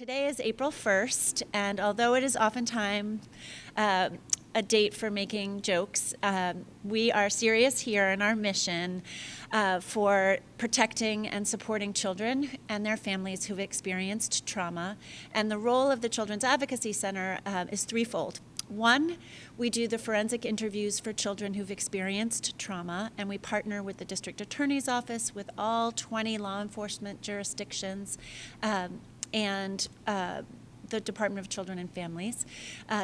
Today is April 1st, and although it is oftentimes a date for making jokes, we are serious here in our mission for protecting and supporting children and their families who've experienced trauma. And the role of the Children's Advocacy Center is threefold. One, we do the forensic interviews for children who've experienced trauma, and we partner with the District Attorney's Office, with all 20 law enforcement jurisdictions, and the Department of Children and Families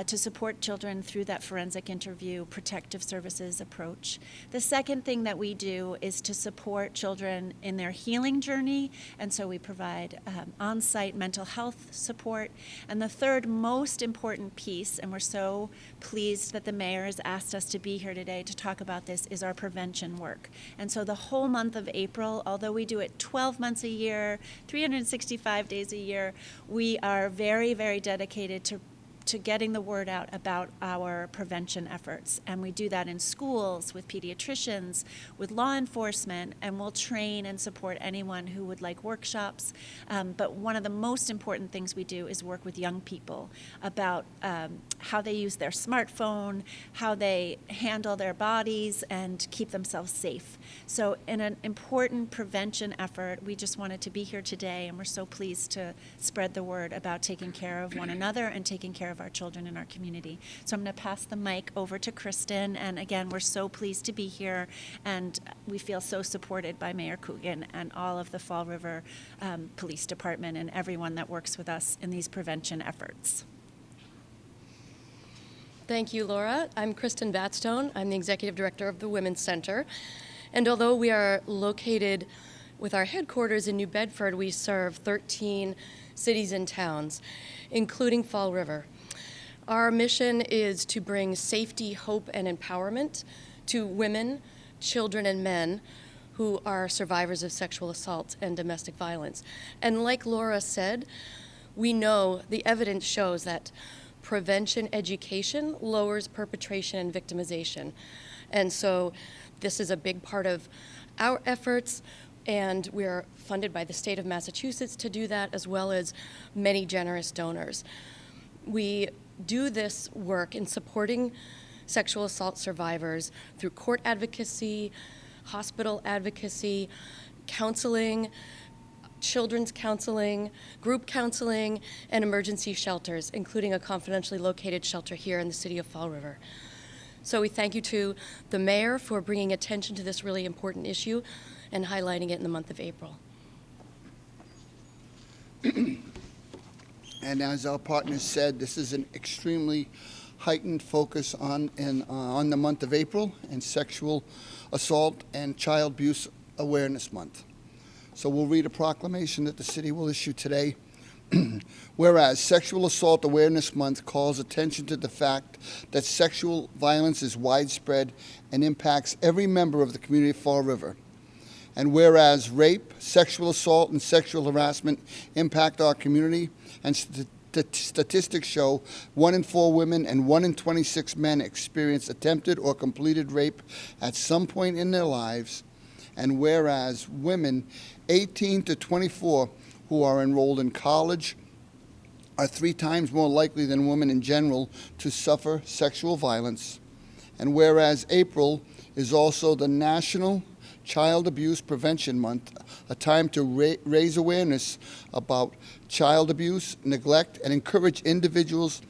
to support children through that forensic interview protective services approach. The second thing that we do is to support children in their healing journey, and so we provide on-site mental health support. And the third most important piece, and we're so pleased that the mayor has asked us to be here today to talk about this, is our prevention work. And so the whole month of April, although we do it 12 months a year, 365 days a year, we are very dedicated to getting the word out about our prevention efforts. And we do that in schools, with pediatricians, with law enforcement, and we'll train and support anyone who would like workshops. But one of the most important things we do is work with young people about how they use their smartphone, how they handle their bodies, and keep themselves safe. So in an important prevention effort, we just wanted to be here today, and we're so pleased to spread the word about taking care of one another and taking care of our children in our community. So I'm going to pass the mic over to Kristen, and again, we're so pleased to be here, and we feel so supported by Mayor Coogan and all of the Fall River Police Department and everyone that works with us in these prevention efforts. Thank you, Laura. I'm Kristen Batstone. I'm the Executive Director of the Women's Center. And although we are located with our headquarters in New Bedford, we serve 13 cities and towns, including Fall River. Our mission is to bring safety, hope, and empowerment to women, children, and men who are survivors of sexual assault and domestic violence. And like Laura said, we know the evidence shows that prevention education lowers perpetration and victimization. And so this is a big part of our efforts, and we are funded by the state of Massachusetts to do that, as well as many generous donors. We do this work in supporting sexual assault survivors through court advocacy, hospital advocacy, counseling, children's counseling, group counseling, and emergency shelters, including a confidentially located shelter here in the city of Fall River. So we thank you to the mayor for bringing attention to this really important issue and highlighting it in the month of April. And as our partners said, this is an extremely heightened focus on the month of April and Sexual Assault and Child Abuse Awareness Month. So we'll read a proclamation that the city will issue today. Whereas Sexual Assault Awareness Month calls attention to the fact that sexual violence is widespread and impacts every member of the community of Fall River. And whereas rape, sexual assault, and sexual harassment impact our community, and statistics show 1 in 4 women and 1 in 26 men experience attempted or completed rape at some point in their lives. And whereas women 18 to 24 who are enrolled in college are 3 times more likely than women in general to suffer sexual violence. And whereas April is also the National Child Abuse Prevention Month, a time to raise awareness about child abuse, neglect, and encourage individuals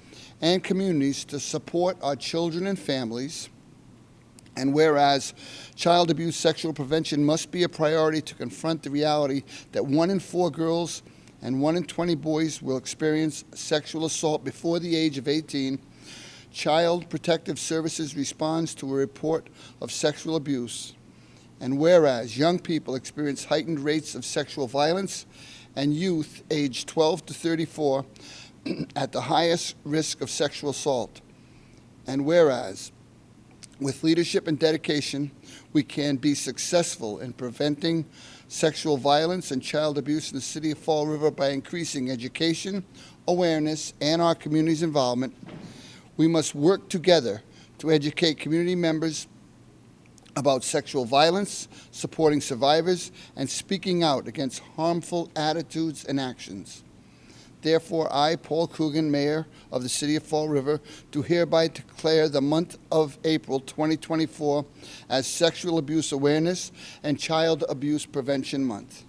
and communities to support our children and families. And whereas child abuse sexual prevention must be a priority to confront the reality that 1 in 4 girls and 1 in 20 boys will experience sexual assault before the age of 18, Child Protective Services responds to a report of sexual abuse. And whereas young people experience heightened rates of sexual violence and youth aged 12 to 34 at the highest risk of sexual assault. And whereas with leadership and dedication, we can be successful in preventing sexual violence and child abuse in the city of Fall River by increasing education, awareness, and our community's involvement. We must work together to educate community members about sexual violence, supporting survivors, and speaking out against harmful attitudes and actions. Therefore, I, Paul Coogan, Mayor of the City of Fall River, do hereby declare the month of April 2024 as Sexual Abuse Awareness and Child Abuse Prevention Month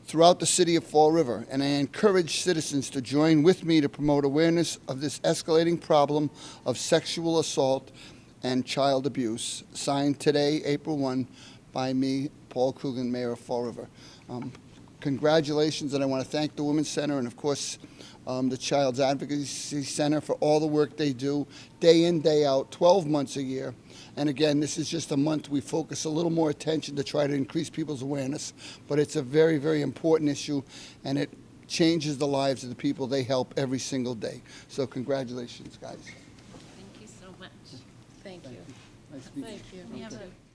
throughout the City of Fall River, and I encourage citizens to join with me to promote awareness of this escalating problem of sexual assault and child abuse. Signed today, April 1, by me, Paul Coogan, Mayor of Fall River. Congratulations, and I want to thank the Women's Center and, of course, the Child's Advocacy Center for all the work they do day in, day out, 12 months a year. And again, this is just a month we focus a little more attention to try to increase people's awareness. But it's a very, very important issue, and it changes the lives of the people they help every single day. So congratulations, guys. Thank you so much. Thank you. Nice to meet you. Thank you. We have a